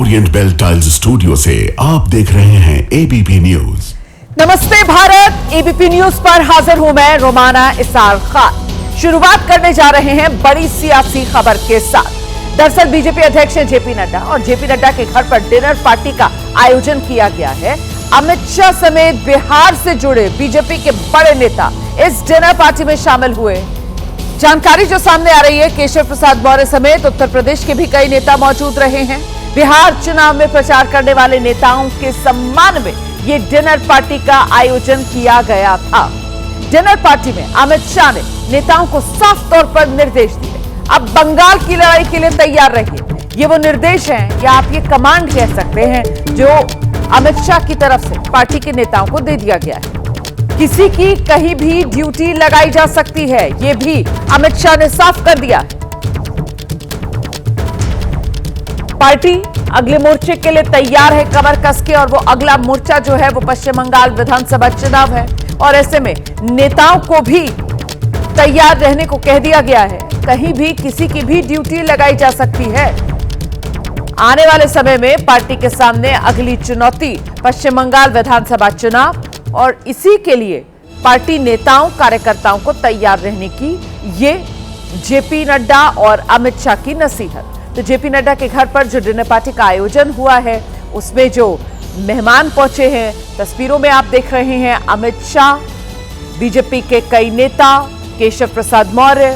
Orient bell tiles studio से आप देख रहे हैं एबीपी न्यूज। नमस्ते भारत, एबीपी न्यूज पर हाजिर हूं मैं रोमाना इसार खान। शुरुआत करने जा रहे हैं बड़ी सियासी खबर के साथ। दरअसल बीजेपी अध्यक्ष जेपी नड्डा और जेपी नड्डा के घर पर डिनर पार्टी का आयोजन किया गया है। अमित शाह समेत बिहार से जुड़े बीजेपी के बड़े नेता इस डिनर पार्टी में शामिल हुए। जानकारी जो सामने आ रही है, केशव प्रसाद मौर्य समेत उत्तर प्रदेश के भी कई नेता मौजूद रहे हैं। बिहार चुनाव में प्रचार करने वाले नेताओं के सम्मान में ये डिनर पार्टी का आयोजन किया गया था। डिनर पार्टी में अमित शाह ने नेताओं को साफ तौर पर निर्देश दिए, अब बंगाल की लड़ाई के लिए तैयार रहिए। ये वो निर्देश हैं या आप ये कमांड कह सकते हैं जो अमित शाह की तरफ से पार्टी के नेताओं को दे दिया गया है। किसी की कहीं भी ड्यूटी लगाई जा सकती है, ये भी अमित शाह ने साफ कर दिया है। पार्टी अगले मोर्चे के लिए तैयार है कमर कस के, और वो अगला मोर्चा जो है वो पश्चिम बंगाल विधानसभा चुनाव है। और ऐसे में नेताओं को भी तैयार रहने को कह दिया गया है। कहीं भी किसी की भी ड्यूटी लगाई जा सकती है। आने वाले समय में पार्टी के सामने अगली चुनौती पश्चिम बंगाल विधानसभा चुनाव, और इसी के लिए पार्टी नेताओं कार्यकर्ताओं को तैयार रहने की ये जेपी नड्डा और अमित शाह की नसीहत। तो जेपी नड्डा के घर पर जो डिनर पार्टी का आयोजन हुआ है उसमें जो मेहमान पहुंचे हैं, तस्वीरों में आप देख रहे हैं अमित शाह, बीजेपी के कई नेता, केशव प्रसाद मौर्य।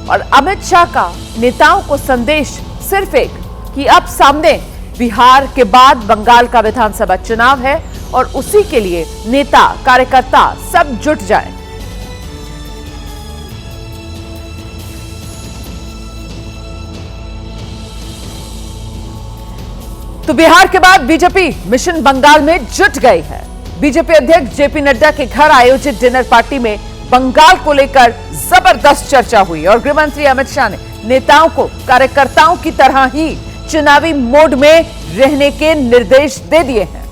और अमित शाह का नेताओं को संदेश सिर्फ एक कि अब सामने बिहार के बाद बंगाल का विधानसभा चुनाव है और उसी के लिए नेता कार्यकर्ता सब जुट जाए। तो बिहार के बाद बीजेपी मिशन बंगाल में जुट गई है। बीजेपी अध्यक्ष जेपी नड्डा के घर आयोजित डिनर पार्टी में बंगाल को लेकर जबरदस्त चर्चा हुई और गृह मंत्री अमित शाह ने नेताओं को कार्यकर्ताओं की तरह ही चुनावी मोड में रहने के निर्देश दे दिए हैं।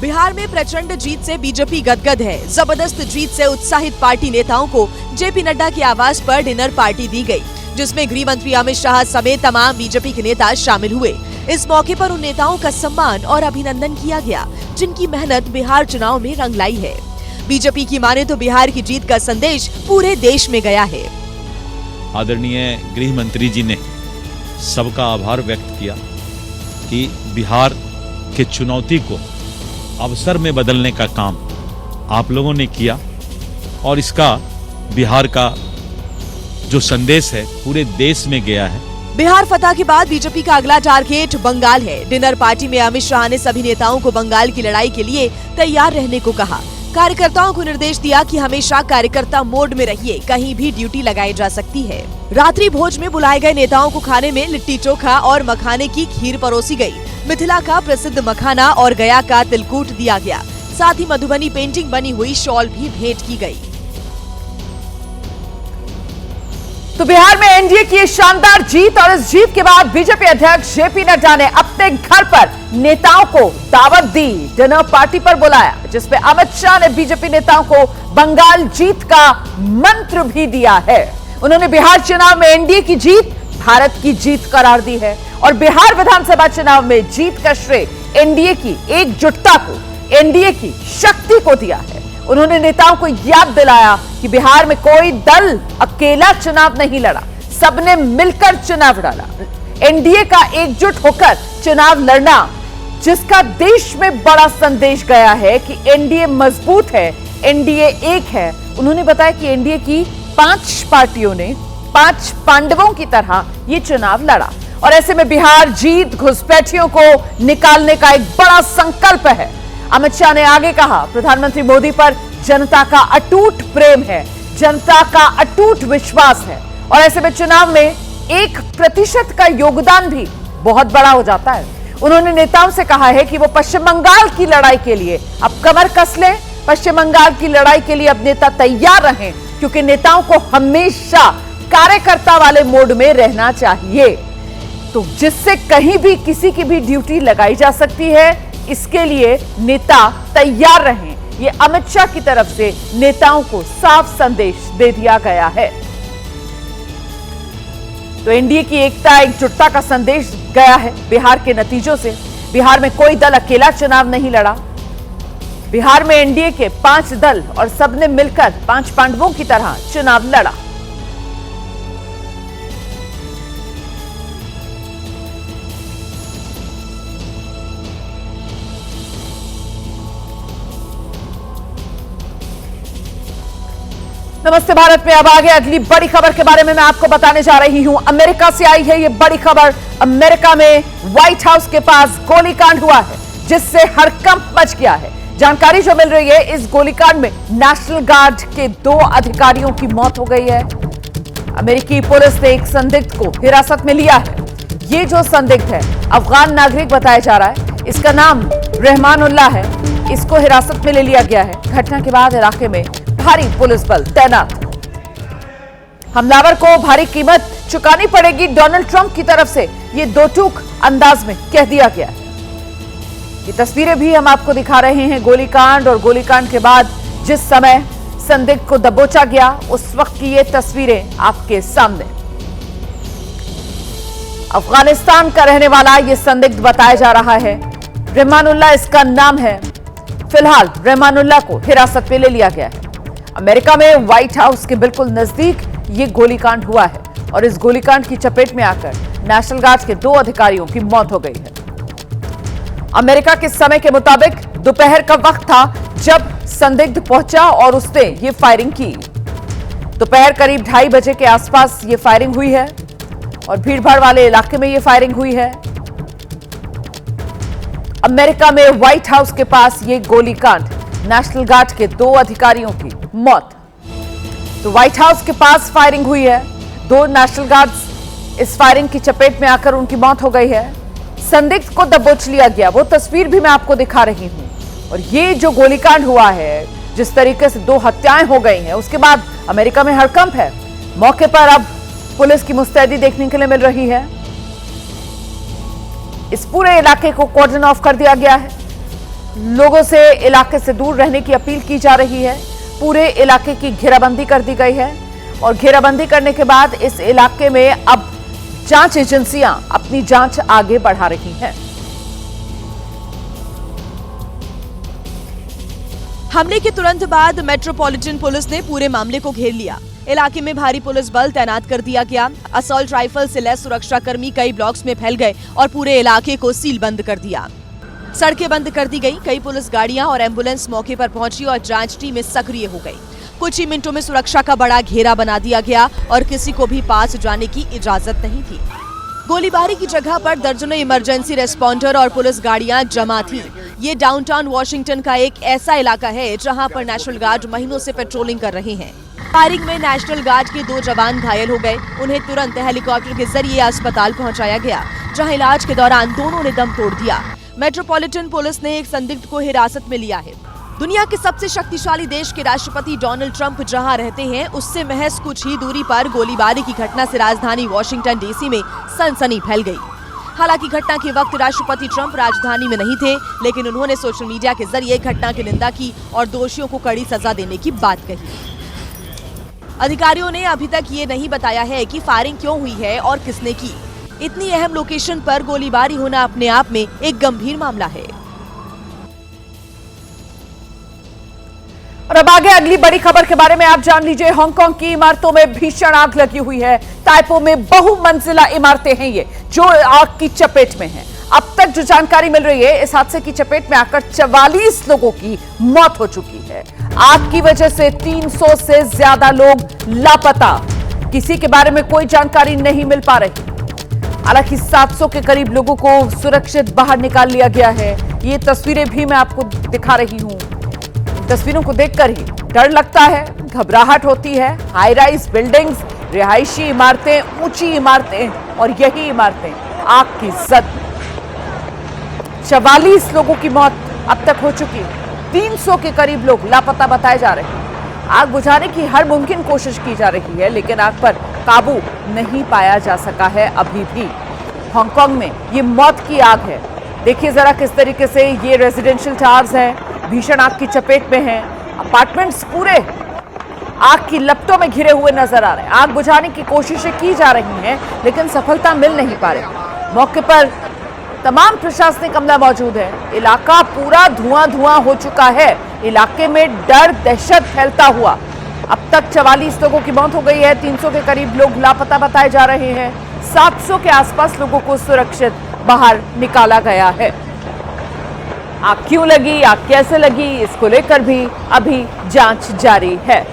बिहार में प्रचंड जीत से बीजेपी गदगद है। जबरदस्त जीत से उत्साहित पार्टी नेताओं को जेपी नड्डा के आवास पर डिनर पार्टी दी गई, जिसमें गृह मंत्री अमित शाह समेत तमाम बीजेपी के नेता शामिल हुए। इस मौके पर उन नेताओं का सम्मान और अभिनंदन किया गया जिनकी मेहनत बिहार चुनाव में रंग लाई है। बीजेपी की माने तो बिहार की जीत का संदेश पूरे देश में गया है। आदरणीय गृह मंत्री जी ने सबका आभार व्यक्त किया कि बिहार के चुनौती को अवसर में बदलने का काम आप लोगों ने किया, और इसका बिहार का जो संदेश है पूरे देश में गया है। बिहार फतह के बाद बीजेपी का अगला टारगेट बंगाल है। डिनर पार्टी में अमित शाह ने सभी नेताओं को बंगाल की लड़ाई के लिए तैयार रहने को कहा। कार्यकर्ताओं को निर्देश दिया कि हमेशा कार्यकर्ता मोड में रहिए, कहीं भी ड्यूटी लगाई जा सकती है। रात्रि भोज में बुलाए गए नेताओं को खाने में लिट्टी चोखा और मखाने की खीर परोसी गई। मिथिला का प्रसिद्ध मखाना और गया का तिलकुट दिया गया। साथ ही मधुबनी पेंटिंग बनी हुई शॉल भी भेंट की गई। तो बिहार में एनडीए की शानदार जीत, और इस जीत के बाद बीजेपी अध्यक्ष जेपी नड्डा ने अपने घर पर नेताओं को दावत दी, डिनर पार्टी पर बुलाया, जिसमें अमित शाह ने बीजेपी नेताओं को बंगाल जीत का मंत्र भी दिया है। उन्होंने बिहार चुनाव में एनडीए की जीत भारत की जीत करार दी है और बिहार विधानसभा चुनाव में जीत का श्रेय एनडीए की एकजुटता को, एनडीए की शक्ति को दिया है। उन्होंने नेताओं को याद दिलाया कि बिहार में कोई दल अकेला चुनाव नहीं लड़ा, सबने मिलकर चुनाव लड़ा। एनडीए का एकजुट होकर चुनाव लड़ना, जिसका देश में बड़ा संदेश गया है कि एनडीए मजबूत है, एनडीए एक है। उन्होंने बताया कि एनडीए की 5 पार्टियों ने 5 पांडवों की तरह ये चुनाव लड़ा, और ऐसे में बिहार जीत घुसपैठियों को निकालने का एक बड़ा संकल्प है। अमित शाह ने आगे कहा, प्रधानमंत्री मोदी पर जनता का अटूट प्रेम है, जनता का अटूट विश्वास है, और ऐसे में चुनाव में 1% का योगदान भी बहुत बड़ा हो जाता है। उन्होंने नेताओं से कहा है कि वो पश्चिम बंगाल की लड़ाई के लिए अब कमर कस लें, पश्चिम बंगाल की लड़ाई के लिए अब नेता तैयार रहें, क्योंकि नेताओं को हमेशा कार्यकर्ता वाले मोड में रहना चाहिए, तो जिससे कहीं भी किसी की भी ड्यूटी लगाई जा सकती है। इसके लिए नेता तैयार रहें, ये अमित शाह की तरफ से नेताओं को साफ संदेश दे दिया गया है। तो एनडीए की एकता एकजुटता का संदेश गया है बिहार के नतीजों से। बिहार में कोई दल अकेला चुनाव नहीं लड़ा। बिहार में एनडीए के 5 दल और सबने मिलकर 5 पांडवों की तरह चुनाव लड़ा। नमस्ते भारत में अब आगे अगली बड़ी खबर के बारे में मैं आपको बताने जा रही हूं। अमेरिका से आई है ये बड़ी खबर। अमेरिका में व्हाइट हाउस के पास गोलीकांड हुआ है जिससे हड़कंप मच गया है। जानकारी जो मिल रही है, इस गोलीकांड में नेशनल गार्ड के 2 अधिकारियों की मौत हो गई है। अमेरिकी पुलिस ने एक संदिग्ध को हिरासत में लिया है। ये जो संदिग्ध है अफगान नागरिक बताया जा रहा है। इसका नाम रहमानुल्लाह है। इसको हिरासत में ले लिया गया है। घटना के बाद इलाके में भारी पुलिस बल तैनात। हमलावर को भारी कीमत चुकानी पड़ेगी डोनाल्ड ट्रंप की तरफ से, ये दो टूक अंदाज में कह दिया गया। ये तस्वीरें भी हम आपको दिखा रहे हैं गोलीकांड और गोलीकांड के बाद जिस समय संदिग्ध को दबोचा गया उस वक्त की ये तस्वीरें आपके सामने। अफगानिस्तान का रहने वाला ये संदिग्ध बताया जा रहा है। रहमानुल्लाह इसका नाम है। फिलहाल रहमानुल्लाह को हिरासत में ले लिया गया है। अमेरिका में व्हाइट हाउस के बिल्कुल नजदीक ये गोलीकांड हुआ है और इस गोलीकांड की चपेट में आकर नेशनल गार्ड के 2 अधिकारियों की मौत हो गई है। अमेरिका के समय के मुताबिक दोपहर का वक्त था जब संदिग्ध पहुंचा और उसने ये फायरिंग की। दोपहर करीब 2:30 बजे के आसपास ये फायरिंग हुई है और भीड़भाड़ वाले इलाके में ये फायरिंग हुई है। अमेरिका में व्हाइट हाउस के पास ये गोलीकांड, नेशनल गार्ड के 2 अधिकारियों की मौत। तो व्हाइट हाउस के पास फायरिंग हुई है। 2 नेशनल गार्ड्स इस फायरिंग की चपेट में आकर उनकी मौत हो गई है। संदिग्ध को दबोच लिया गया, वो तस्वीर भी मैं आपको दिखा रही हूं। और ये जो गोलीकांड हुआ है, जिस तरीके से 2 हत्याएं हो गई हैं, उसके बाद अमेरिका में हड़कंप है। मौके पर अब पुलिस की मुस्तैदी देखने के लिए मिल रही है। इस पूरे इलाके को कॉर्डन ऑफ कर दिया गया है। लोगों से इलाके से दूर रहने की अपील की जा रही है। पूरे इलाके की घेराबंदी कर दी गई है और घेराबंदी करने के बाद इस इलाके में अब जांच एजेंसियां अपनी जांच आगे बढ़ा रही हैं। हमले के तुरंत बाद मेट्रोपॉलिटन पुलिस ने पूरे मामले को घेर लिया। इलाके में भारी पुलिस बल तैनात कर दिया गया। असॉल्ट राइफल से लैस सुरक्षाकर्मी कई ब्लॉक्स में फैल गए और पूरे इलाके को सील बंद कर दिया। सड़कें बंद कर दी गई। कई पुलिस गाड़ियां और एम्बुलेंस मौके पर पहुंची और जांच टीमें सक्रिय हो गई। कुछ ही मिनटों में सुरक्षा का बड़ा घेरा बना दिया गया और किसी को भी पास जाने की इजाजत नहीं थी। गोलीबारी की जगह पर दर्जनों इमरजेंसी रेस्पॉन्डर और पुलिस गाड़ियां जमा थी। ये डाउनटाउन वॉशिंगटन का एक ऐसा इलाका है जहां पर नेशनल गार्ड महीनों से पेट्रोलिंग कर रहे हैं। फायरिंग में नेशनल गार्ड के 2 जवान घायल हो गए। उन्हें तुरंत हेलीकॉप्टर के जरिए अस्पताल पहुंचाया गया, जहां इलाज के दौरान दोनों ने दम तोड़ दिया। मेट्रोपॉलिटन पुलिस ने एक संदिग्ध को हिरासत में लिया है। दुनिया के सबसे शक्तिशाली देश के राष्ट्रपति डोनाल्ड ट्रंप जहां रहते हैं, उससे महज कुछ ही दूरी पर गोलीबारी की घटना से राजधानी वॉशिंगटन डीसी में सनसनी फैल गई। हालांकि घटना के वक्त राष्ट्रपति ट्रंप राजधानी में नहीं थे, लेकिन उन्होंने सोशल मीडिया के जरिए घटना की निंदा की और दोषियों को कड़ी सजा देने की बात कही। अधिकारियों ने अभी तक ये नहीं बताया है कि फायरिंग क्यों हुई है और किसने की। इतनी अहम लोकेशन पर गोलीबारी होना अपने आप में एक गंभीर मामला है। और अब आगे अगली बड़ी खबर के बारे में आप जान लीजिए। हांगकांग की इमारतों में भीषण आग लगी हुई है। ताइपो में बहुमंजिला इमारतें हैं ये जो आग की चपेट में हैं। अब तक जो जानकारी मिल रही है, इस हादसे की चपेट में आकर 44 लोगों की मौत हो चुकी है। आग की वजह से 300 से ज्यादा लोग लापता। किसी के बारे में कोई जानकारी नहीं मिल पा रही। हालांकि 700 के करीब लोगों को सुरक्षित बाहर निकाल लिया गया है। ये तस्वीरें भी मैं आपको दिखा रही हूं। तस्वीरों को देखकर ही डर लगता है, घबराहट होती है। हाई राइज बिल्डिंग्स, रिहायशी इमारतें, ऊंची इमारतें और यही इमारतें आग की जद में। 44 लोगों की मौत अब तक हो चुकी है। 300 के करीब लोग लापता बताए जा रहे हैं। आग बुझाने की हर मुमकिन कोशिश की जा रही है, लेकिन आग पर काबू नहीं पाया जा सका है अभी भी। हांगकांग में ये मौत की आग है। देखिए जरा किस तरीके से ये रेजिडेंशियल टावर्स हैं, भीषण आग की चपेट में हैं। अपार्टमेंट्स पूरे आग की लपटों में घिरे हुए नजर आ रहे हैं। आग बुझाने की कोशिशें की जा रही हैं, लेकिन सफलता मिल नहीं पा रही। मौके पर तमाम प्रशासनिक अमला मौजूद है। इलाका पूरा धुआं हो चुका है। इलाके में डर दहशत फैलता हुआ अब तक 44 लोगों की मौत हो गई है। 300 के करीब लोग लापता बताए जा रहे हैं। 700 के आसपास लोगों को सुरक्षित बाहर निकाला गया है। आग क्यों लगी, आग कैसे लगी, इसको लेकर भी अभी जांच जारी है।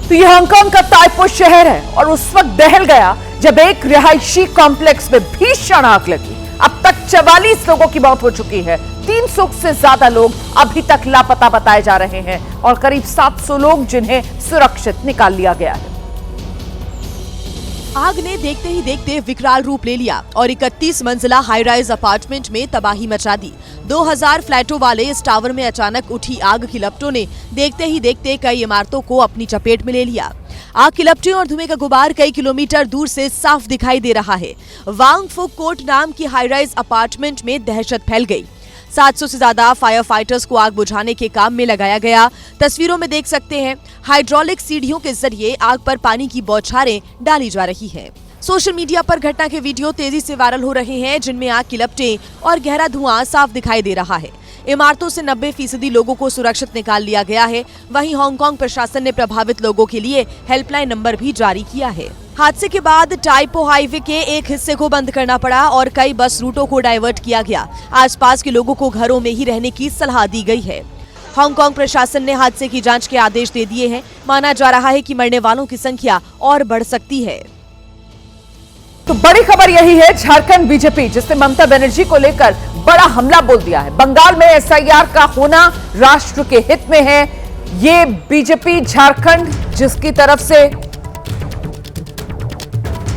तो ये हांगकांग का ताइपो शहर है और उस वक्त दहल गया जब एक रिहायशी कॉम्प्लेक्स में भीषण आग लगी। अब तक 44 लोगों की मौत हो चुकी है। 300 से ज्यादा लोग अभी तक लापता बताए जा रहे हैं और करीब 700 लोग जिन्हें सुरक्षित निकाल लिया गया है। आग ने देखते ही देखते विकराल रूप ले लिया और 31 मंजिला हाई राइज अपार्टमेंट में तबाही मचा दी। 2000 फ्लैटों वाले इस टावर में अचानक उठी आग की लपटों ने देखते ही देखते कई इमारतों को अपनी चपेट में ले लिया। आग की लपटें और धुएं का गुबार कई किलोमीटर दूर से साफ दिखाई दे रहा है। वांग फुक कोर्ट नाम की हाई राइज अपार्टमेंट में दहशत फैल गई। 700 से ज्यादा फायर फाइटर्स को आग बुझाने के काम में लगाया गया। तस्वीरों में देख सकते हैं हाइड्रोलिक सीढ़ियों के जरिए आग पर पानी की बौछारें डाली जा रही है। सोशल मीडिया पर घटना के वीडियो तेजी से वायरल हो रहे हैं, जिनमें आग की लपटें और गहरा धुआं साफ दिखाई दे रहा है। इमारतों से 90% लोगों को सुरक्षित निकाल लिया गया है। वहीं हांगकांग प्रशासन ने प्रभावित लोगों के लिए हेल्पलाइन नंबर भी जारी किया है। हादसे के बाद टाइपो हाईवे के एक हिस्से को बंद करना पड़ा और कई बस रूटों को डाइवर्ट किया गया। आसपास के लोगों को घरों में ही रहने की सलाह दी गई है। हांगकांग प्रशासन ने हादसे की जांच के आदेश दे दिए हैं। माना जा रहा है कि मरने वालों की संख्या और बढ़ सकती है। तो बड़ी खबर यही है, झारखंड बीजेपी जिसने ममता बनर्जी को लेकर बड़ा हमला बोल दिया है। बंगाल में एसआईआर का होना राष्ट्र के हित में है। ये बीजेपी झारखंड जिसकी तरफ से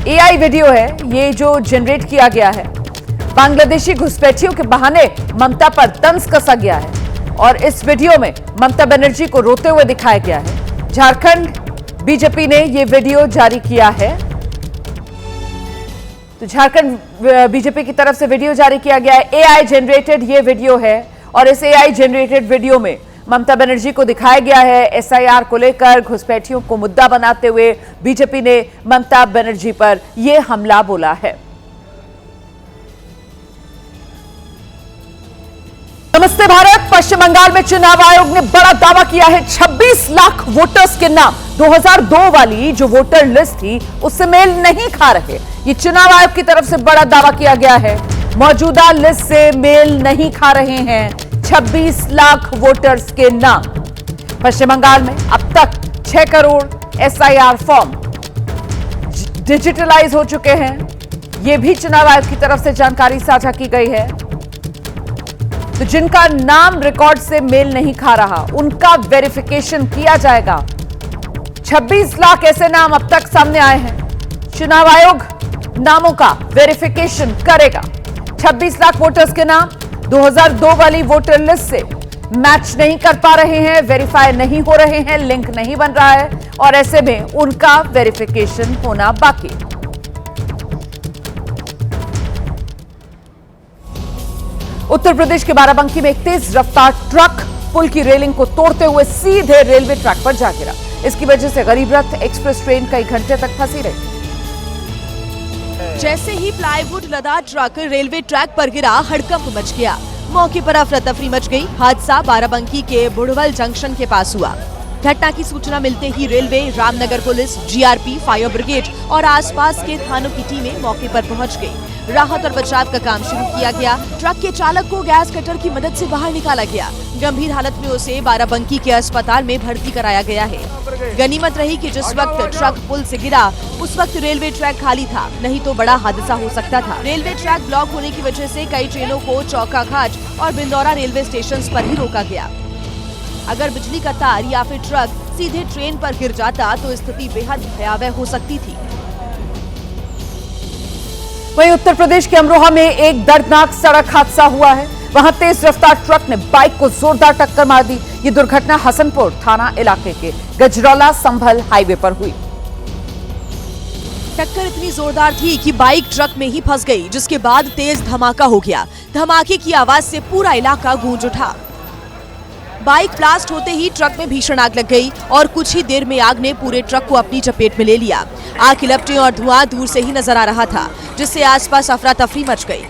एआई वीडियो है, ये जो जनरेट किया गया है, बांग्लादेशी घुसपैठियों के बहाने ममता पर तंज कसा गया है और इस वीडियो में ममता बनर्जी को रोते हुए दिखाया गया है। झारखंड बीजेपी ने ये वीडियो जारी किया है। तो झारखंड बीजेपी की तरफ से वीडियो जारी किया गया है। एआई जनरेटेड ये वीडियो है और इस एआई जनरेटेड वीडियो में ममता बनर्जी को दिखाया गया है एसआईआर को लेकर घुसपैठियों को मुद्दा बनाते हुए बीजेपी ने ममता बनर्जी पर यह हमला बोला है। नमस्ते भारत। पश्चिम बंगाल में चुनाव आयोग ने बड़ा दावा किया है। 26 लाख वोटर्स के नाम 2002 वाली जो वोटर लिस्ट थी उससे मेल नहीं खा रहे। ये चुनाव आयोग की तरफ से बड़ा दावा किया गया है। मौजूदा लिस्ट से मेल नहीं खा रहे हैं 26 लाख वोटर्स के नाम। पश्चिम बंगाल में अब तक 6 करोड़ एसआईआर फॉर्म डिजिटलाइज हो चुके हैं। यह भी चुनाव आयोग की तरफ से जानकारी साझा की गई है। तो जिनका नाम रिकॉर्ड से मेल नहीं खा रहा उनका वेरिफिकेशन किया जाएगा। 26 लाख ऐसे नाम अब तक सामने आए हैं। चुनाव आयोग नामों का वेरिफिकेशन करेगा। 26 लाख वोटर्स के नाम 2002 वाली वोटर लिस्ट से मैच नहीं कर पा रहे हैं, वेरीफाई नहीं हो रहे हैं, लिंक नहीं बन रहा है और ऐसे में उनका वेरिफिकेशन होना बाकी। उत्तर प्रदेश के बाराबंकी में एक तेज रफ्तार ट्रक पुल की रेलिंग को तोड़ते हुए सीधे रेलवे ट्रैक पर जा गिरा। इसकी वजह से गरीब रथ एक्सप्रेस ट्रेन कई घंटे तक फंसी रही। जैसे ही प्लाईवुड लदा ट्रक रेलवे ट्रैक पर गिरा, हड़कंप मच गया। मौके पर अफरा तफरी मच गई। हादसा बाराबंकी के बुढ़वल जंक्शन के पास हुआ। घटना की सूचना मिलते ही railway, Ramnagar police, GRP, fire brigade और आसपास के थानों की टीमें मौके पर पहुंच गई। राहत और बचाव का काम शुरू किया गया। ट्रक के चालक को गैस कटर की मदद से बाहर निकाला गया। गंभीर हालत में उसे बाराबंकी के अस्पताल में भर्ती कराया गया है। गनीमत रही कि जिस वक्त ट्रक पुल से गिरा उस वक्त रेलवे ट्रैक खाली था, नहीं तो बड़ा हादसा हो सकता था। रेलवे ट्रैक ब्लॉक होने की वजह से कई ट्रेनों को चौकाघाट और बिंदौरा रेलवे स्टेशन पर ही रोका गया। अगर बिजली का तार या फिर ट्रक सीधे ट्रेन पर गिर जाता तो स्थिति बेहद भयावह हो सकती थी। वहीं उत्तर प्रदेश के अमरोहा में एक दर्दनाक सड़क हादसा हुआ है। वहां तेज रफ्तार ट्रक ने बाइक को जोरदार टक्कर मार दी। ये दुर्घटना हसनपुर थाना इलाके के गजरौला संभल हाईवे पर हुई। टक्कर इतनी जोरदार थी कि बाइक ट्रक में ही फंस गई, जिसके बाद तेज धमाका हो गया। धमाके की आवाज से पूरा इलाका गूंज उठा। बाइक ब्लास्ट होते ही ट्रक में भीषण आग लग गई और कुछ ही देर में आग ने पूरे ट्रक को अपनी चपेट में ले लिया। आग की लपटें और धुआं दूर से ही नजर आ रहा था, जिससे आसपास अफरा तफरी मच गई।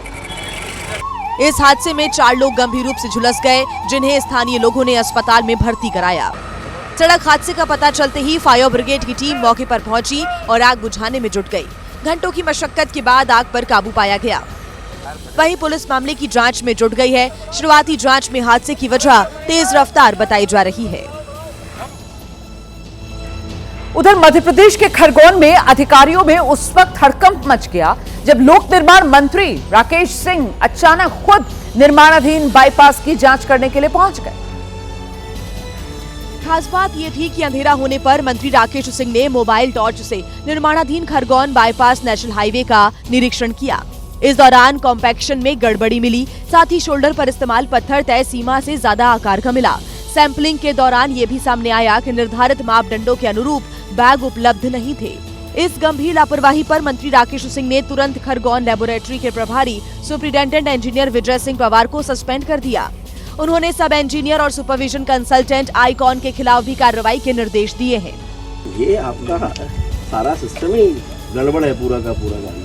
इस हादसे में 4 लोग गंभीर रूप से झुलस गए, जिन्हें स्थानीय लोगों ने अस्पताल में भर्ती कराया। सड़क हादसे का पता चलते ही फायर ब्रिगेड की टीम मौके पर पहुंची और आग बुझाने में जुट गई। घंटों की मशक्कत के बाद आग पर काबू पाया गया। वहीं पुलिस मामले की जांच में जुट गई है। शुरुआती जांच में हादसे की वजह तेज रफ्तार बताई जा रही है। उधर मध्य प्रदेश के खरगोन में अधिकारियों में उस वक्त हड़कंप मच गया जब लोक निर्माण मंत्री राकेश सिंह अचानक खुद निर्माणाधीन बाईपास की जांच करने के लिए पहुंच गए। खास बात ये थी कि अंधेरा होने पर मंत्री राकेश सिंह ने मोबाइल टॉर्च से निर्माणाधीन खरगोन बाईपास नेशनल हाईवे का निरीक्षण किया। इस दौरान कॉम्पैक्शन में गड़बड़ी मिली, साथ ही शोल्डर पर इस्तेमाल पत्थर तय सीमा से ज्यादा आकार का मिला। सैंपलिंग के दौरान ये भी सामने आया कि निर्धारित मापदंडों के अनुरूप बैग उपलब्ध नहीं थे। इस गंभीर लापरवाही पर मंत्री राकेश सिंह ने तुरंत खरगोन लेबोरेटरी के प्रभारी सुपरिटेंडेंट इंजीनियर विजय सिंह पवार को सस्पेंड कर दिया। उन्होंने सब इंजीनियर और सुपरविजन कंसल्टेंट आईकॉन के खिलाफ भी कार्रवाई के निर्देश दिए हैं। ये आपका सारा सिस्टम ही गड़बड़ है, पूरा का पूरा गाड़ी।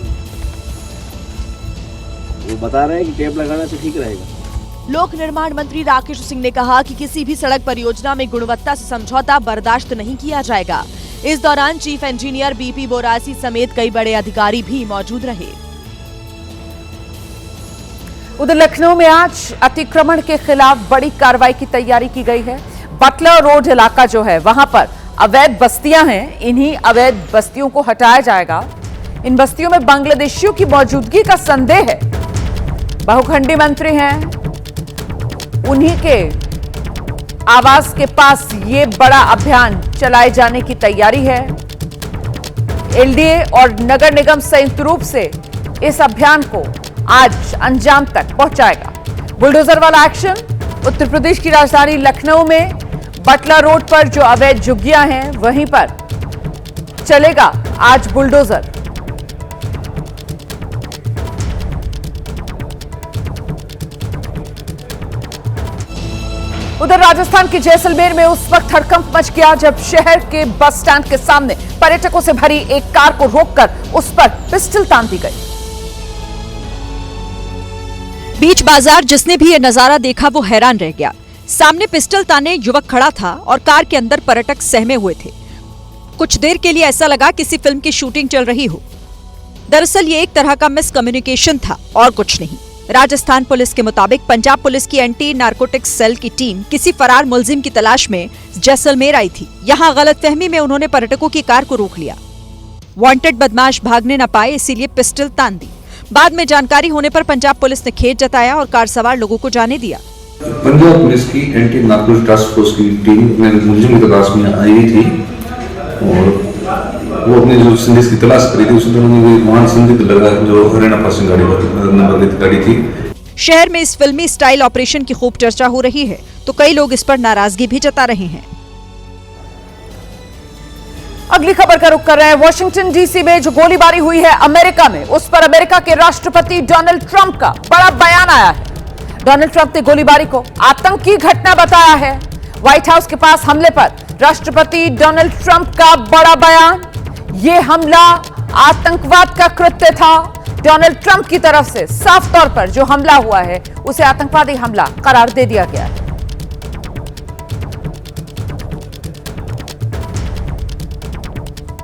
वो बता रहे हैं कि टेप लगाने से ठीक रहेगा। लोक निर्माण मंत्री राकेश सिंह ने कहा कि किसी भी सड़क परियोजना में गुणवत्ता से समझौता बर्दाश्त नहीं किया जाएगा। इस दौरान चीफ इंजीनियर बीपी बोरासी समेत कई बड़े अधिकारी भी मौजूद रहे। उधर लखनऊ में आज अतिक्रमण के खिलाफ बड़ी कार्रवाई की तैयारी की गई है। बटलर रोड इलाका जो है वहां पर अवैध बस्तियां हैं, इन्हीं अवैध बस्तियों को हटाया जाएगा। इन बस्तियों में बांग्लादेशियों की मौजूदगी का संदेह है। बहुखंडी मंत्री हैं, उन्हीं के आवास के पास ये बड़ा अभियान चलाए जाने की तैयारी है। एलडीए और नगर निगम संयुक्त रूप से इस अभियान को आज अंजाम तक पहुंचाएगा। बुलडोजर वाला एक्शन उत्तर प्रदेश की राजधानी लखनऊ में बटला रोड पर जो अवैध झुग्गियां हैं वहीं पर चलेगा आज बुलडोजर। उधर राजस्थान के जैसलमेर में उस वक्त हड़कंप मच गया जब शहर के बस स्टैंड के सामने पर्यटकों से भरी एक कार को रोककर उस पर पिस्टल तान दी गई। बीच बाजार जिसने भी ये नजारा देखा वो हैरान रह गया। सामने पिस्टल ताने युवक खड़ा था और कार के अंदर पर्यटक सहमे हुए थे। कुछ देर के लिए ऐसा लगा किसी फिल्म की शूटिंग चल रही हो। दरअसल ये एक तरह का मिसकम्युनिकेशन था और कुछ नहीं। राजस्थान पुलिस के मुताबिक पंजाब पुलिस की एंटी नारकोटिक्स सेल की टीम किसी फरार मुलजिम की तलाश में जैसलमेर आई थी। यहाँ गलतफहमी में उन्होंने पर्यटकों की कार को रोक लिया। वांटेड बदमाश भागने न पाए इसीलिए पिस्टल तान दी। बाद में जानकारी होने पर पंजाब पुलिस ने खेद जताया और कार सवार लोगों को जाने दिया। पंजाब पुलिस की एंटी नारकोटिक्स टास्क फोर्स की टीम मुलजिम की तलाश में आई हुई थी और वो अपने जो संदेश की तलाश करी थी उस दौरान वहां संदिग्ध लगा जो हरियाणा पासिंग गाड़ी थी। शहर में इस फिल्मी स्टाइल ऑपरेशन की खूब चर्चा हो रही है तो कई लोग इस पर नाराजगी भी जता रहे हैं। अगली खबर का रुख कर रहे हैं। वॉशिंगटन डीसी में जो गोलीबारी हुई है अमेरिका में, उस पर अमेरिका के राष्ट्रपति डोनाल्ड ट्रंप का बड़ा बयान आया है। डोनाल्ड ट्रंप ने गोलीबारी को आतंकी घटना बताया है। व्हाइट हाउस के पास हमले पर राष्ट्रपति डोनाल्ड ट्रंप का बड़ा बयान। यह हमला आतंकवाद का कृत्य था। डोनाल्ड ट्रंप की तरफ से साफ तौर पर जो हमला हुआ है उसे आतंकवादी हमला करार दे दिया गया है।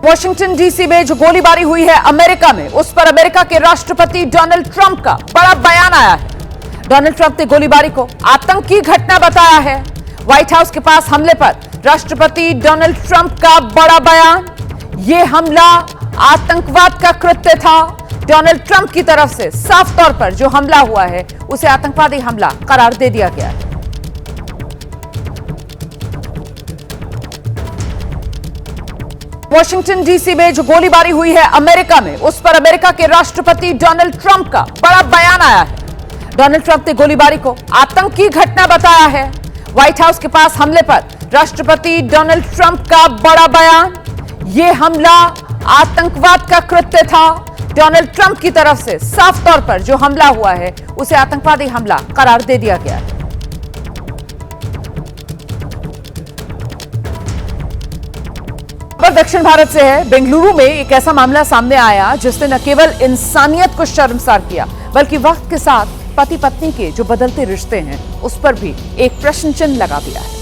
वॉशिंगटन डीसी में जो गोलीबारी हुई है अमेरिका में, उस पर अमेरिका के राष्ट्रपति डोनाल्ड ट्रंप का बड़ा बयान आया है। डोनाल्ड ट्रंप ने गोलीबारी को आतंकी घटना बताया है। व्हाइट हाउस के पास हमले पर राष्ट्रपति डोनाल्ड ट्रंप का बड़ा बयान। यह हमला आतंकवाद का कृत्य था। डोनाल्ड ट्रंप की तरफ से साफ तौर पर जो हमला हुआ है उसे आतंकवादी हमला करार दे दिया गया है। वॉशिंगटन डीसी में जो गोलीबारी हुई है अमेरिका में, उस पर अमेरिका के राष्ट्रपति डोनाल्ड ट्रंप का बड़ा बयान आया है। डोनाल्ड ट्रंप ने गोलीबारी को आतंकी घटना बताया है। व्हाइट हाउस के पास हमले पर राष्ट्रपति डोनाल्ड ट्रंप का बड़ा बयान। यह हमला आतंकवाद का कृत्य था। डोनाल्ड ट्रंप की तरफ से साफ तौर पर जो हमला हुआ है उसे आतंकवादी हमला करार दे दिया गया है। दक्षिण भारत से है। बेंगलुरु में एक ऐसा मामला सामने आया जिसने न केवल इंसानियत को शर्मसार किया बल्कि वक्त के साथ पति पत्नी के जो बदलते रिश्ते हैं उस पर भी एक प्रश्न चिन्ह लगा दिया है।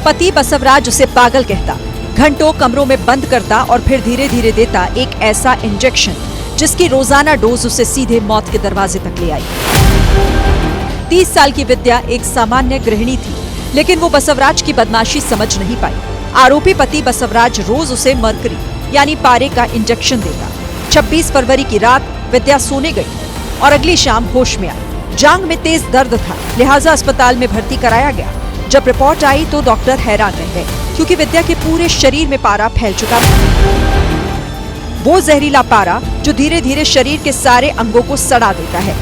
पति बसवराज उसे पागल कहता, घंटों कमरों में बंद करता और फिर धीरे धीरे देता एक ऐसा इंजेक्शन जिसकी रोजाना डोज उसे सीधे मौत के दरवाजे तक ले आई। 30 साल की विद्या एक सामान्य गृहिणी थी, लेकिन वो बसवराज की बदमाशी समझ नहीं पाई। आरोपी पति बसवराज रोज उसे मरकरी यानी पारे का इंजेक्शन देता। 26 फरवरी की रात विद्या सोने गई और अगली शाम होश में आई। जांघ में तेज दर्द था, लिहाजा अस्पताल में भर्ती कराया गया। जब रिपोर्ट आई तो डॉक्टर हैरान रह गए क्योंकि विद्या के पूरे शरीर में पारा फैल चुका था। वो जहरीला पारा जो धीरे धीरे शरीर के सारे अंगों को सड़ा देता है।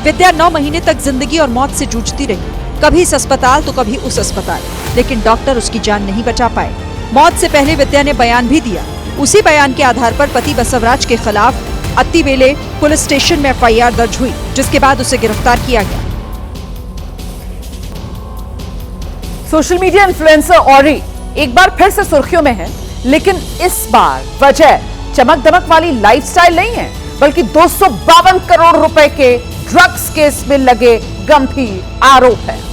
विद्या 9 महीने तक जिंदगी और मौत से जूझती रही, कभी इस अस्पताल तो कभी उस अस्पताल, लेकिन डॉक्टर उसकी जान नहीं बचा पाए। मौत से पहले विद्या ने बयान भी दिया। उसी बयान के आधार पर पति बसवराज के खिलाफ अत्तीवेले पुलिस स्टेशन में FIR दर्ज हुई, जिसके बाद उसे गिरफ्तार किया गया। सोशल मीडिया इन्फ्लुएंसर औरी एक बार फिर से सुर्खियों में है, लेकिन इस बार वजह चमक दमक वाली लाइफस्टाइल नहीं है बल्कि 252 करोड़ रुपए के ड्रग्स केस में लगे गंभीर आरोप है।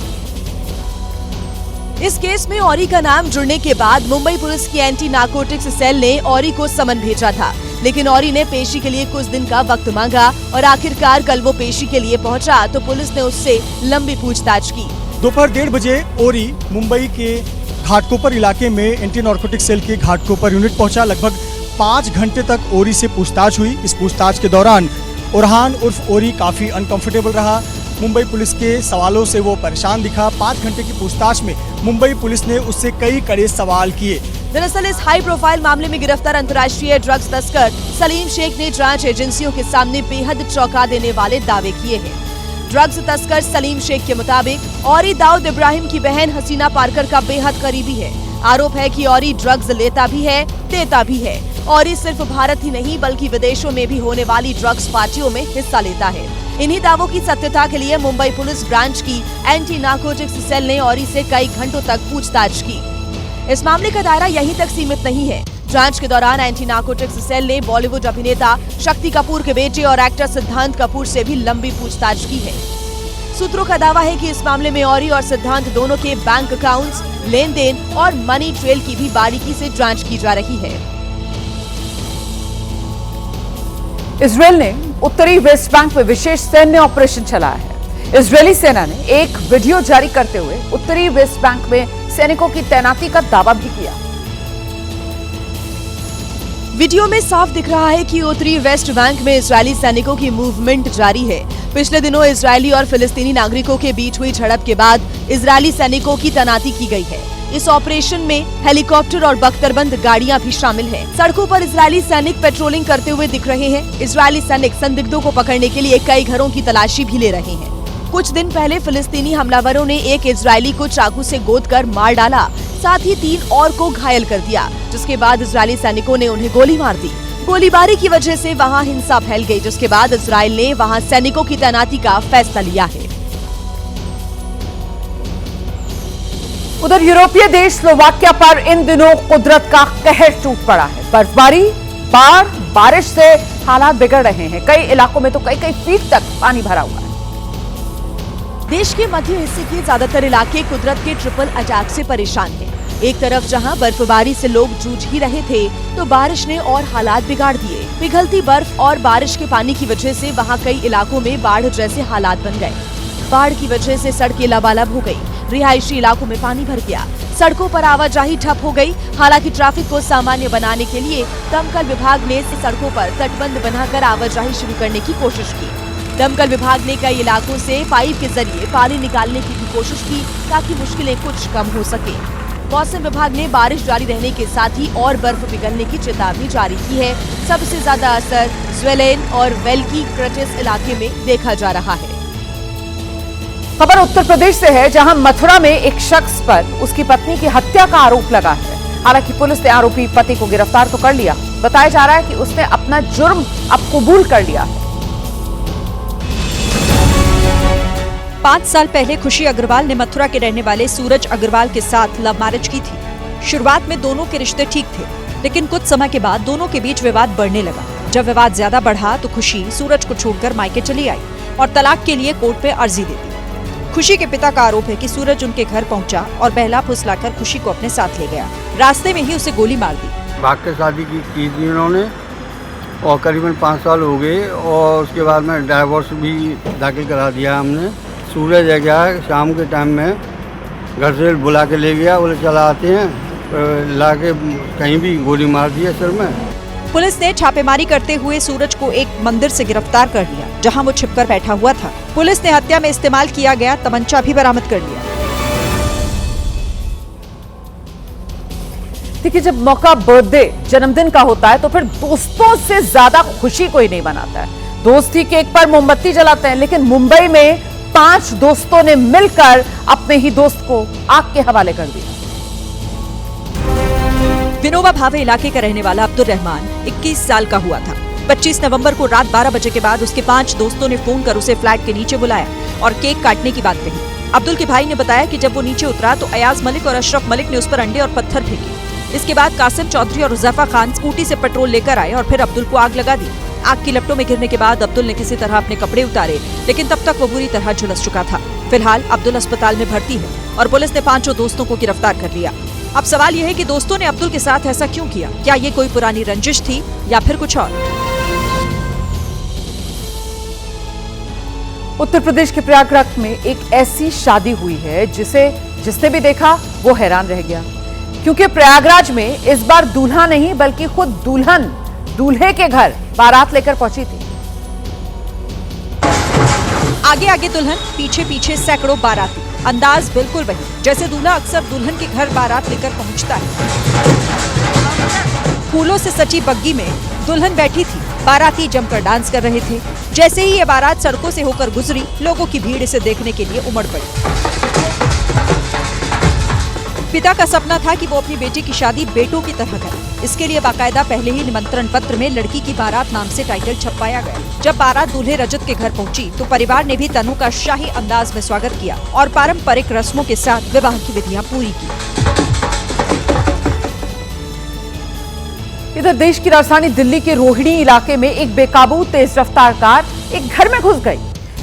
इस केस में औरी का नाम जुड़ने के बाद मुंबई पुलिस की एंटी नारकोटिक्स सेल ने औरी को समन भेजा था, लेकिन औरी ने पेशी के लिए कुछ दिन का वक्त मांगा और आखिरकार कल वो पेशी के लिए पहुंचा तो पुलिस ने उससे लंबी पूछताछ की। दोपहर 1:30 बजे औरी मुंबई के घाटकोपर इलाके में एंटी नारकोटिक्स सेल के घाटकोपर यूनिट पहुंचा। लगभग 5 घंटे तक औरी से पूछताछ हुई। इस पूछताछ के दौरान ओरहान उर्फ औरी काफी अनकंफर्टेबल रहा। मुंबई पुलिस के सवालों से वो परेशान दिखा। 5 घंटे की पूछताछ में मुंबई पुलिस ने उससे कई कड़े सवाल किए। दरअसल इस हाई प्रोफाइल मामले में गिरफ्तार अंतर्राष्ट्रीय ड्रग्स तस्कर सलीम शेख ने जांच एजेंसियों के सामने बेहद चौंका देने वाले दावे किए हैं। ड्रग्स तस्कर सलीम शेख के मुताबिक औरी दाऊद इब्राहिम की बहन हसीना पारकर का बेहद करीबी है। आरोप है कि औरी ड्रग्स लेता भी है, देता भी है। औरी सिर्फ भारत ही नहीं बल्कि विदेशों में भी होने वाली ड्रग्स पार्टियों में हिस्सा लेता है। इन्हीं दावों की सत्यता के लिए मुंबई पुलिस ब्रांच की एंटी नारकोटिक्स सेल ने औरी से कई घंटों तक पूछताछ की। इस मामले का दायरा यहीं तक सीमित नहीं है। जांच के दौरान एंटी नारकोटिक्स सेल ने बॉलीवुड अभिनेता शक्ति कपूर के बेटे और एक्टर सिद्धांत कपूर से भी लंबी पूछताछ की है। सूत्रों का दावा है कि इस मामले में औरी और सिद्धांत दोनों के बैंक अकाउंट्स, लेन देन और मनी ट्रेल की भी बारीकी से जांच की जा रही है। इजरायल ने उत्तरी वेस्ट बैंक में विशेष सैन्य ऑपरेशन चलाया है। इजरायली सेना ने एक वीडियो जारी करते हुए उत्तरी वेस्ट बैंक में सैनिकों की तैनाती का दावा भी किया। वीडियो में साफ दिख रहा है कि उत्तरी वेस्ट बैंक में इजरायली सैनिकों की मूवमेंट जारी है। पिछले दिनों इजरायली और फिलिस्तीनी नागरिकों के बीच हुई झड़प के बाद इजरायली सैनिकों की तैनाती की गई है। इस ऑपरेशन में हेलीकॉप्टर और बख्तरबंद गाड़ियां भी शामिल हैं। सड़कों पर इजरायली सैनिक पेट्रोलिंग करते हुए दिख रहे हैं। इजरायली सैनिक संदिग्धों को पकड़ने के लिए कई घरों की तलाशी भी ले रहे हैं। कुछ दिन पहले फिलिस्तीनी हमलावरों ने एक इजरायली को चाकू से गोदकर मार डाला, साथ ही 3 और को घायल कर दिया, जिसके बाद इजरायली सैनिकों ने उन्हें गोली मार दी। गोलीबारी की वजह से वहां हिंसा फैल गई, जिसके बाद इजरायल ने वहां सैनिकों की तैनाती का फैसला लिया है। उधर यूरोपीय देश स्लोवाकिया पर इन दिनों कुदरत का कहर टूट पड़ा है। बर्फबारी, बाढ़, बारिश से हालात बिगड़ रहे हैं। कई इलाकों में तो कई फीट तक पानी भरा हुआ है। देश के मध्य हिस्से के ज्यादातर इलाके कुदरत के ट्रिपल अटैक से परेशान हैं। एक तरफ जहां बर्फबारी से लोग जूझ ही रहे थे, तो बारिश ने और हालात बिगाड़ दिए। पिघलती बर्फ और बारिश के पानी की वजह से वहां कई इलाकों में बाढ़ जैसे हालात बन गए। बाढ़ की वजह से सड़कें लबालब हो गई, रिहायशी इलाकों में पानी भर गया, सड़कों पर आवाजाही ठप हो गई। हालांकि ट्रैफिक को सामान्य बनाने के लिए दमकल विभाग ने सड़कों पर तटबंध बनाकर आवाजाही शुरू करने की कोशिश की। दमकल विभाग ने कई इलाकों से पाइप के जरिए पानी निकालने की भी कोशिश की, ताकि मुश्किलें कुछ कम हो सके। मौसम विभाग ने बारिश जारी रहने के साथ ही और बर्फ पिघलने की चेतावनी जारी की है। सबसे ज्यादा असर ज्वेलेन और वेल्की क्रटिस इलाके में देखा जा रहा है। खबर उत्तर प्रदेश से है, जहां मथुरा में एक शख्स पर उसकी पत्नी की हत्या का आरोप लगा है। हालांकि पुलिस ने आरोपी पति को गिरफ्तार तो कर लिया। बताया जा रहा है कि उसने अपना जुर्म अब कबूल कर लिया है। 5 साल पहले खुशी अग्रवाल ने मथुरा के रहने वाले सूरज अग्रवाल के साथ लव मैरिज की थी। शुरुआत में दोनों के रिश्ते ठीक थे, लेकिन कुछ समय के बाद दोनों के बीच विवाद बढ़ने लगा। जब विवाद ज्यादा बढ़ा तो खुशी सूरज को छोड़कर मायके चली आई और तलाक के लिए कोर्ट में अर्जी दे दी। खुशी के पिता का आरोप है कि सूरज उनके घर पहुंचा और बहला फुसलाकर खुशी को अपने साथ ले गया। रास्ते में ही उसे गोली मार दी। भाग के शादी की थी उन्होंने और करीबन 5 साल हो गए और उसके बाद में डाइवोर्स भी दाखिल करा दिया हमने। सूरज है क्या शाम के टाइम में घर से बुला के ले गया, बोले चला आते हैं, ला के कहीं भी गोली मार दिया सर में। पुलिस ने छापेमारी करते हुए सूरज को एक मंदिर से गिरफ्तार कर लिया, जहां वो छिपकर बैठा हुआ था। पुलिस ने हत्या में इस्तेमाल किया गया तमंचा भी बरामद कर लिया। देखिए, जब मौका बर्थडे जन्मदिन का होता है तो फिर दोस्तों से ज्यादा खुशी कोई नहीं मनाता है। दोस्ती केक पर मोमबत्ती जलाते हैं, लेकिन मुंबई में 5 दोस्तों ने मिलकर अपने ही दोस्त को आग के हवाले कर दिया। विनोबा भावे इलाके का रहने वाला अब्दुल रहमान 21 साल का हुआ था। 25 नवंबर को रात 12 बजे के बाद उसके 5 दोस्तों ने फोन कर उसे फ्लैट के नीचे बुलाया और केक काटने की बात कही। अब्दुल के भाई ने बताया कि जब वो नीचे उतरा तो अयाज मलिक और अशरफ मलिक ने उस पर अंडे और पत्थर फेंके। इसके बाद कासिम चौधरी और हुज़ैफा खान स्कूटी से पेट्रोल लेकर आए और फिर अब्दुल को आग लगा दी। आग की लपटों में गिरने के बाद अब्दुल ने किसी तरह अपने कपड़े उतारे, लेकिन तब तक वो बुरी तरह झुलस चुका था। फिलहाल अब्दुल अस्पताल में भर्ती है और पुलिस ने 5 दोस्तों को गिरफ्तार कर लिया। अब सवाल यह है कि दोस्तों ने अब्दुल के साथ ऐसा क्यों किया? क्या ये कोई पुरानी रंजिश थी या फिर कुछ और? उत्तर प्रदेश के प्रयागराज में एक ऐसी शादी हुई है जिसने भी देखा वो हैरान रह गया, क्योंकि प्रयागराज में इस बार दूल्हा नहीं बल्कि खुद दुल्हन दूल्हे के घर बारात लेकर पहुंची थी। आगे आगे दुल्हन, पीछे पीछे सैकड़ों बाराती। अंदाज बिल्कुल वही जैसे दूल्हा अक्सर दुल्हन के घर बारात लेकर पहुंचता है। फूलों से सजी बग्गी में दुल्हन बैठी थी, बाराती जमकर डांस कर रहे थे। जैसे ही ये बारात सड़कों से होकर गुजरी, लोगों की भीड़ इसे देखने के लिए उमड़ पड़ी। पिता का सपना था कि वो अपनी बेटी की शादी बेटों की तरह करे। इसके लिए बाकायदा पहले ही निमंत्रण पत्र में लड़की की बारात नाम से टाइटल छपवाया गया। जब बारात दूल्हे रजत के घर पहुंची तो परिवार ने भी तनु का शाही अंदाज में स्वागत किया और पारंपरिक रस्मों के साथ विवाह की विधियां पूरी की। इधर देश की राजधानी दिल्ली के रोहिणी इलाके में एक बेकाबू तेज रफ्तार कार एक घर में घुस गई।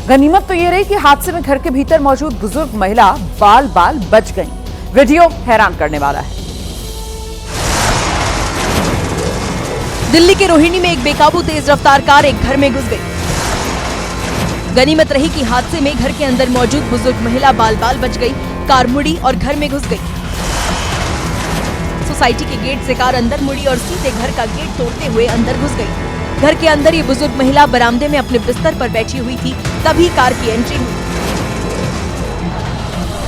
गनीमत तो ये रही कि हादसे में घर के भीतर मौजूद बुजुर्ग महिला बाल बाल बच गई। वीडियो हैरान करने वाला है। दिल्ली के रोहिणी में एक बेकाबू तेज रफ्तार कार एक घर में घुस गई। गनीमत रही कि हादसे में घर के अंदर मौजूद बुजुर्ग महिला बाल बाल बच गई। कार मुड़ी और घर में घुस गई। सोसाइटी के गेट से कार अंदर मुड़ी और सीधे घर का गेट तोड़ते हुए अंदर घुस गई। घर के अंदर ये बुजुर्ग महिला बरामदे में अपने बिस्तर पर बैठी हुई थी, तभी कार की एंट्री हुई।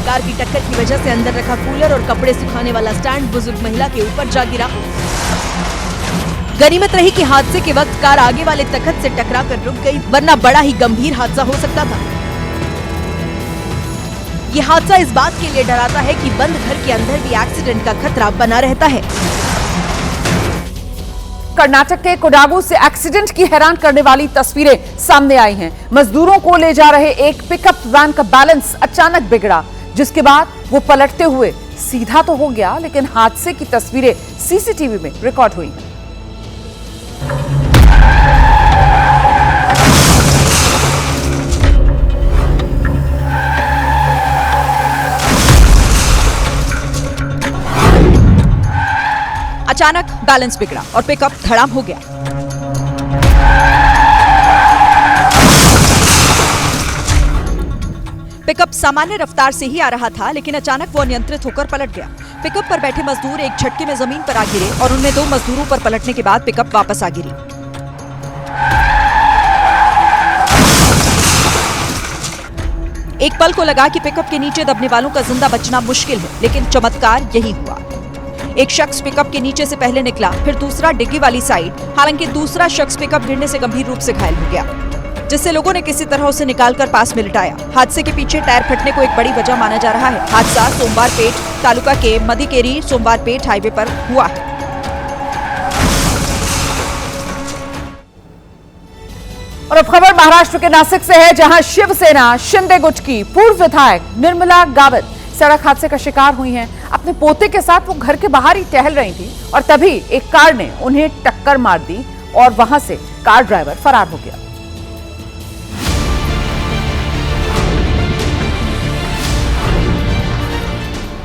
कार की टक्कर की वजह से अंदर रखा कूलर और कपड़े सुखाने वाला स्टैंड बुजुर्ग महिला के ऊपर जा गिरा। गनीमत रही कि हादसे के वक्त कार आगे वाले तखत से टकरा कर रुक गई, वरना बड़ा ही गंभीर हादसा हो सकता था। ये हादसा इस बात के लिए डराता है कि बंद घर के अंदर भी एक्सीडेंट का खतरा बना रहता है। कर्नाटक के कोडागु से एक्सीडेंट की हैरान करने वाली तस्वीरें सामने आई हैं। मजदूरों को ले जा रहे एक पिकअप वैन का बैलेंस अचानक बिगड़ा, जिसके बाद वो पलटते हुए सीधा तो हो गया, लेकिन हादसे की तस्वीरें सीसीटीवी में रिकॉर्ड हुई हैं। अचानक बैलेंस बिगड़ा और पिकअप धड़ाम हो गया। पिकअप सामान्य रफ्तार से ही आ रहा था, लेकिन अचानक वो अनियंत्रित होकर पलट गया। पिकअप पर बैठे मजदूर एक झटके में जमीन पर आ गिरे और उनमें 2 मजदूरों पर पलटने के बाद पिकअप वापस आ गिरी। एक पल को लगा कि पिकअप के नीचे दबने वालों का जिंदा बचना मुश्किल है, लेकिन चमत्कार यही हुआ। एक शख्स पिकअप के नीचे से पहले निकला, फिर दूसरा डिग्गी वाली साइड। हालांकि दूसरा शख्स पिकअप गिरने से गंभीर रूप से घायल हो गया। जिससे लोगों ने किसी तरह उसे निकालकर पास में लिटाया। हादसे के पीछे टायर फटने को एक बड़ी वजह माना जा रहा है। हादसा सोमवारपेट तालुका के मदिकेरी सोमवारपेट हाईवे पर हुआ है। और अब खबर महाराष्ट्र के नासिक से है, जहां शिवसेना शिंदे गुट की पूर्व विधायक निर्मला गावित सड़क हादसे का शिकार हुई हैं। अपने पोते के साथ वो घर के बाहर ही टहल रही थी और तभी एक कार ने उन्हें टक्कर मार दी और वहां से कार ड्राइवर फरार हो गया।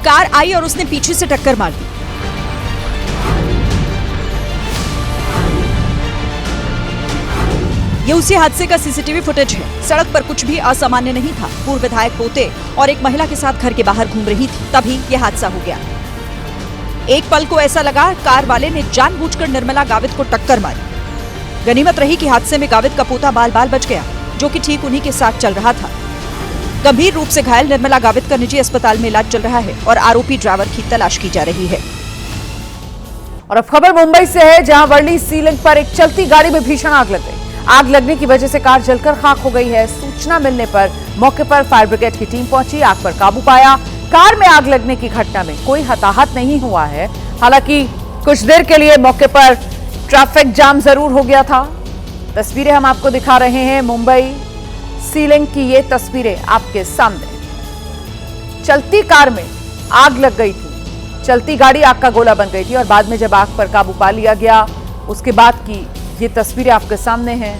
कार आई और उसने पीछे से टक्कर मार दी। ये उसी हादसे का सीसीटीवी फुटेज है। सड़क पर कुछ भी असामान्य नहीं था। पूर्व विधायक पोते और एक महिला के साथ घर के बाहर घूम रही थी, तभी यह हादसा हो गया। एक पल को ऐसा लगा कार वाले ने जानबूझकर निर्मला गावित को टक्कर मारी। गनीमत रही कि हादसे में गावित का पोता बाल बाल बच गया, जो कि ठीक उन्हीं के साथ चल रहा था। गंभीर रूप से घायल निर्मला गावित का निजी अस्पताल में इलाज चल रहा है और आरोपी ड्राइवर की तलाश की जा रही है। और अब खबर मुंबई से है, जहां वर्ली सी लिंक पर एक चलती गाड़ी में भीषण आग लग गई। आग लगने की वजह से कार जलकर खाक हो गई है। सूचना मिलने पर मौके पर फायर ब्रिगेड की टीम पहुंची, आग पर काबू पाया। कार में आग लगने की घटना में कोई हताहत नहीं हुआ है। हालांकि कुछ देर के लिए मौके पर ट्रैफिक जाम जरूर हो गया था। तस्वीरें हम आपको दिखा रहे हैं, मुंबई सी लिंक की ये तस्वीरें आपके सामने। चलती कार में आग लग गई थी, चलती गाड़ी आग का गोला बन गई थी और बाद में जब आग पर काबू पा लिया गया, उसके बाद की ये तस्वीरें आपके सामने हैं।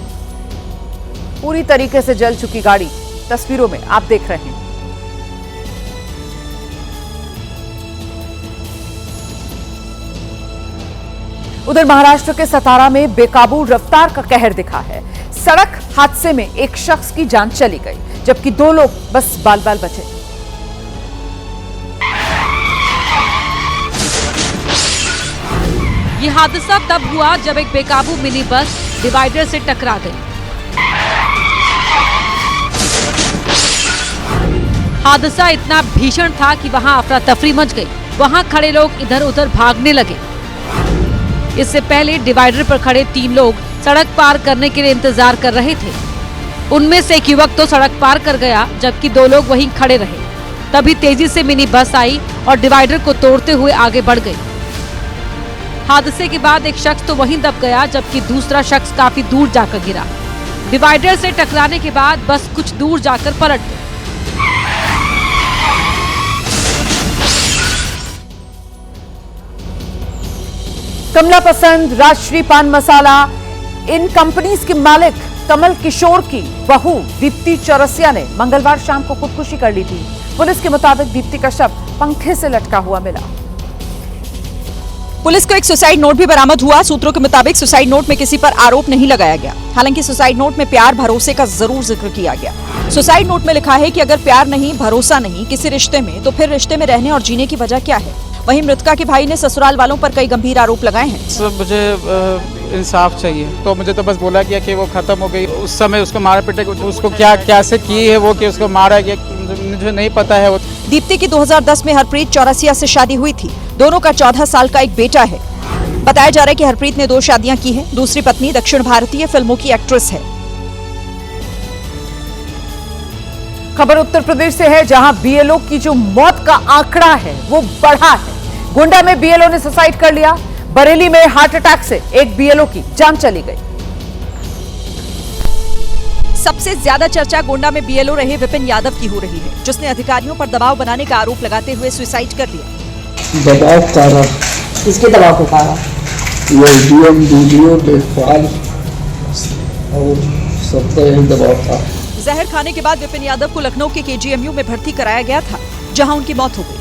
पूरी तरीके से जल चुकी गाड़ी तस्वीरों में आप देख रहे हैं। उधर महाराष्ट्र के सतारा में बेकाबू रफ्तार का कहर दिखा है। सड़क हादसे में एक शख्स की जान चली गई, जबकि 2 लोग बस बाल बाल बचे। ये हादसा तब हुआ जब एक बेकाबू मिनी बस डिवाइडर से टकरा गई। हादसा इतना भीषण था कि वहां अफरा तफरी मच गई। वहां खड़े लोग इधर उधर भागने लगे। इससे पहले डिवाइडर पर खड़े 3 लोग सड़क पार करने के लिए इंतजार कर रहे थे। उनमें से एक युवक तो सड़क पार कर गया, जबकि 2 लोग वहीं खड़े रहे। तभी तेजी से मिनी बस आई और डिवाइडर को तोड़ते हुए आगे बढ़ गई। हादसे के बाद एक शख्स तो वहीं दब गया, जबकि दूसरा शख्स काफी दूर जाकर गिरा। डिवाइडर से टकराने के बाद बस कुछ दूर जाकर पलट गई। कमला पसंद, राजश्री पान मसाला, इन कंपनीज के मालिक कमल किशोर की बहू दीप्ति चौरसिया ने मंगलवार शाम को खुदकुशी कर ली थी। पुलिस के मुताबिक दीप्ति का शव पंखे से लटका हुआ मिला। पुलिस को एक सुसाइड नोट भी बरामद हुआ। सूत्रों के मुताबिक सुसाइड नोट में किसी पर आरोप नहीं लगाया गया। हालांकि सुसाइड नोट में प्यार भरोसे का जरूर जिक्र किया गया। सुसाइड नोट में लिखा है कि अगर प्यार नहीं, भरोसा नहीं किसी रिश्ते में, तो फिर रिश्ते में रहने और जीने की वजह क्या है। वहीं मृतका के भाई ने ससुराल वालों पर कई गंभीर आरोप लगाए हैं। मुझे इंसाफ चाहिए, तो मुझे तो बस बोला गया कि वो खत्म हो गई। उस समय उसको मारा पीटे, उसको क्या कैसे की है वो, कि उसको मारा गया, मुझे नहीं पता है। वो दीप्ति की 2010 में हरप्रीत चौरसिया से शादी हुई थी। दोनों का 14 साल का एक बेटा है। बताया जा रहा है कि हरप्रीत ने 2 शादियां की हैं। दूसरी पत्नी दक्षिण भारतीय फिल्मों की एक्ट्रेस है। खबर उत्तर प्रदेश से है, जहां बीएलओ की जो मौत का आंकड़ा है वो बढ़ा है। गोंडा में बीएलओ ने सुसाइड कर लिया। बरेली में हार्ट अटैक से एक बीएलओ की जान चली गई। सबसे ज्यादा चर्चा गोंडा में बीएलओ रहे विपिन यादव की हो रही है, जिसने अधिकारियों पर दबाव बनाने का आरोप लगाते हुए सुसाइड कर लिया। दबाव कारण, किसके दबाव के कारण? ये डीएम, डीडीओ, देखभाल और सबका यही दबाव था। जहर खाने के बाद विपिन यादव को लखनऊ के केजीएमयू में भर्ती कराया गया था, जहां उनकी मौत हो गई।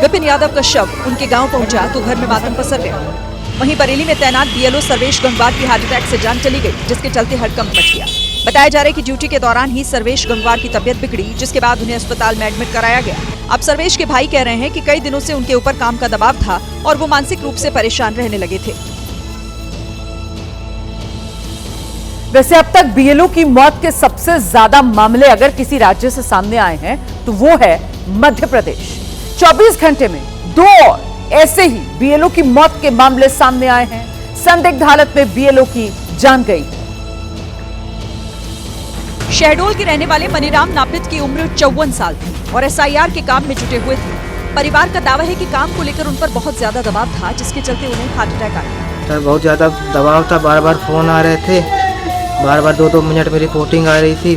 विपिन यादव का शव उनके गांव पहुंचा तो घर में मातम पसर गया। वहीं बरेली में तैनात बीएलओ सर्वेश गंगवार की हार्ट अटैक से जान चली गई, जिसके चलते हड़कंप मच गया। बताया जा रहा है कि ड्यूटी के दौरान ही सर्वेश गंगवार की तबीयत बिगड़ी, जिसके बाद उन्हें अस्पताल में एडमिट कराया गया। अब सर्वेश के भाई कह रहे हैं कि कई दिनों से उनके ऊपर काम का दबाव था और वो मानसिक रूप से परेशान रहने लगे थे। वैसे अब तक बीएलओ की मौत के सबसे ज्यादा मामले अगर किसी राज्य से सामने आए हैं तो वो है मध्य प्रदेश। 24 घंटे में 2 और ऐसे ही बीएलओ की मौत के मामले सामने आए हैं। संदिग्ध हालत में बीएलओ की जान गई। शहडोल के रहने वाले मनीराम नापित की उम्र 54 साल थी और एसआईआर के काम में जुटे हुए थे। परिवार का दावा है कि काम को लेकर उन पर बहुत ज्यादा दबाव था, जिसके चलते उन्हें हार्ट अटैक आया। सर बहुत ज्यादा दबाव था, बार बार फोन आ रहे थे, बार बार 2-2 मिनट में रिपोर्टिंग आ रही थी।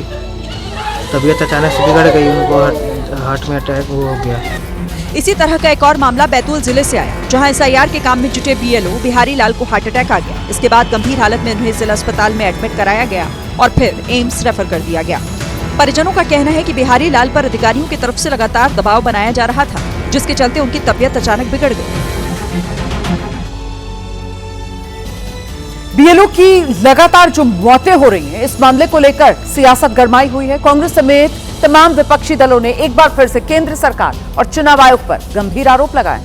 तबीयत अचानक से बिगड़ गई, उनको हार्ट में अटैक हो गया। इसी तरह का एक और मामला बैतूल जिले से आया, जहां एसआईआर के काम में जुटे बीएलओ बिहारी लाल को हार्ट अटैक आ गया। इसके बाद गंभीर हालत में उन्हें जिला अस्पताल में एडमिट कराया गया और फिर एम्स रेफर कर दिया गया। परिजनों का कहना है कि बिहारी लाल पर अधिकारियों की तरफ से लगातार दबाव बनाया जा रहा था, जिसके चलते उनकी तबीयत अचानक बिगड़ गई। बीएलओ की लगातार जो मौतें हो रही हैं, इस मामले को लेकर सियासत गरमाई हुई है। कांग्रेस समेत तमाम विपक्षी दलों ने एक बार फिर से केंद्र सरकार और चुनाव आयोग पर गंभीर आरोप लगाए।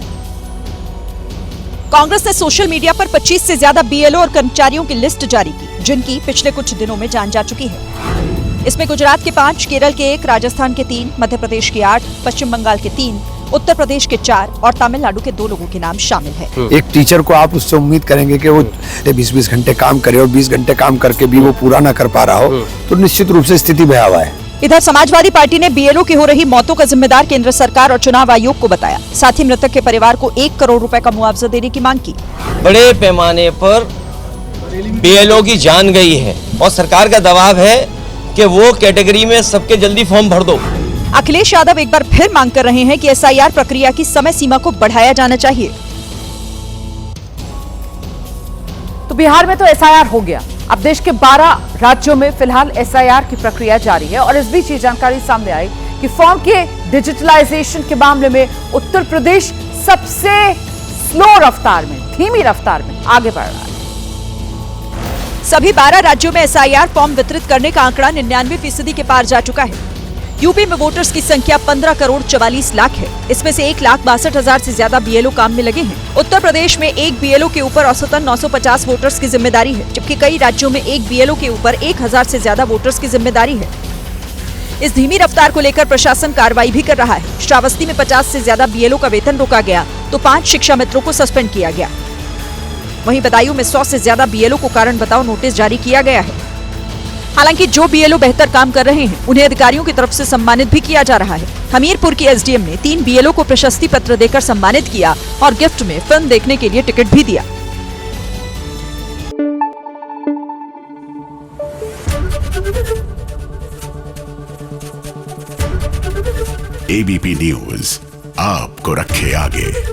कांग्रेस ने सोशल मीडिया पर 25 से ज्यादा बीएलओ और कर्मचारियों की लिस्ट जारी की, जिनकी पिछले कुछ दिनों में जान जा चुकी है। इसमें गुजरात के 5, केरल के 1, राजस्थान के 3, मध्य प्रदेश के 8, पश्चिम बंगाल के 3, उत्तर प्रदेश के 4 और तमिलनाडु के 2 लोगों के नाम शामिल है। एक टीचर को आप उससे उम्मीद करेंगे कि वो 20-20 घंटे काम करे और 20 घंटे काम करके भी वो पूरा ना कर पा रहा हो, तो निश्चित रूप से स्थिति भयावह है। इधर समाजवादी पार्टी ने बीएलओ की हो रही मौतों का जिम्मेदार केंद्र सरकार और चुनाव आयोग को बताया। साथ ही मृतक के परिवार को 1 करोड़ रुपए का मुआवजा देने की मांग की। बड़े पैमाने पर बीएलओ की जान गई है और सरकार का दबाव है कि वो कैटेगरी में सबके जल्दी फॉर्म भर दो। अखिलेश यादव एक बार फिर मांग कर रहे हैं कि एसआईआर प्रक्रिया की समय सीमा को बढ़ाया जाना चाहिए। तो बिहार में तो एसआईआर हो गया, अब देश के 12 राज्यों में फिलहाल एसआईआर की प्रक्रिया जारी है। और इस बीच ये जानकारी सामने आई कि फॉर्म के डिजिटलाइजेशन के मामले में उत्तर प्रदेश सबसे स्लो रफ्तार में, धीमी रफ्तार में आगे बढ़ रहा है। सभी 12 राज्यों में एसआईआर फॉर्म वितरित करने का आंकड़ा 99% के पार जा चुका है। यूपी में वोटर्स की संख्या 15 करोड़ 44 लाख है। इसमें से 1,62,000 से ज्यादा बीएलओ काम में लगे हैं। उत्तर प्रदेश में एक बीएलओ के ऊपर औसतन 950 वोटर्स की जिम्मेदारी है, जबकि कई राज्यों में एक बीएलओ के ऊपर 1000 से ज्यादा वोटर्स की जिम्मेदारी है। इस धीमी रफ्तार को लेकर प्रशासन कार्रवाई भी कर रहा है। श्रावस्ती में 50 से ज्यादा बीएलओ का वेतन रोका गया, तो 5 शिक्षा मित्रों को सस्पेंड किया गया। वहीं बदायूं में 100 से ज्यादा बीएलओ को कारण बताओ नोटिस जारी किया गया है। हालांकि जो बीएलओ बेहतर काम कर रहे हैं, उन्हें अधिकारियों की तरफ से सम्मानित भी किया जा रहा है। हमीरपुर की एसडीएम ने 3 बीएलओ को प्रशस्ति पत्र देकर सम्मानित किया और गिफ्ट में फिल्म देखने के लिए टिकट भी दिया। एबीपी न्यूज आपको रखे आगे।